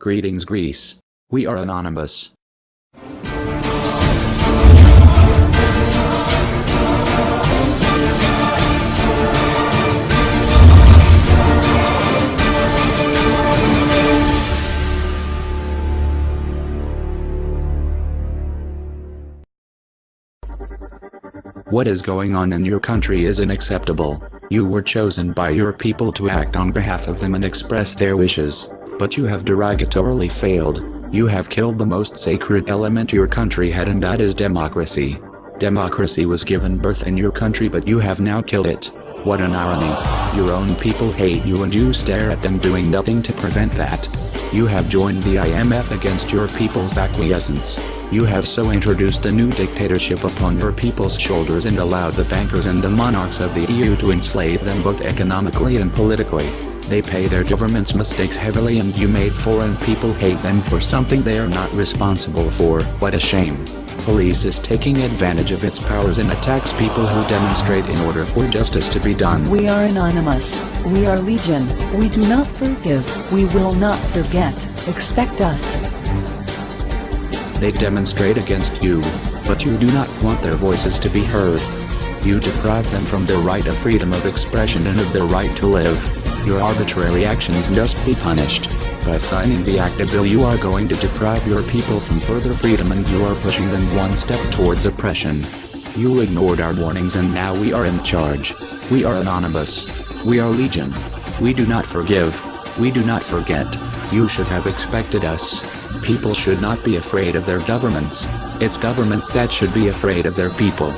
Greetings, Greece. We are anonymous. What is going on in your country is unacceptable. You were chosen by your people to act on behalf of them and express their wishes, but you have derogatorily failed. You have killed the most sacred element your country had, and that is democracy. Democracy was given birth in your country, but you have now killed it. What an irony. Your own people hate you and you stare at them doing nothing to prevent that. You have joined the IMF against your people's acquiescence. You have so introduced a new dictatorship upon your people's shoulders and allowed the bankers and the monarchs of the EU to enslave them both economically and politically. They pay their government's mistakes heavily, and you made foreign people hate them for something they are not responsible for. What a shame. Police is taking advantage of its powers and attacks people who demonstrate in order for justice to be done. We are anonymous. We are legion. We do not forgive. We will not forget. Expect us. They demonstrate against you, but you do not want their voices to be heard. You deprive them from their right of freedom of expression and of their right to live. Your arbitrary actions must be punished. By signing the ACTA bill, you are going to deprive your people from further freedom, and you are pushing them one step towards oppression. You ignored our warnings, and now we are in charge. We are anonymous. We are legion. We do not forgive. We do not forget. You should have expected us. People should not be afraid of their governments. It's governments that should be afraid of their people.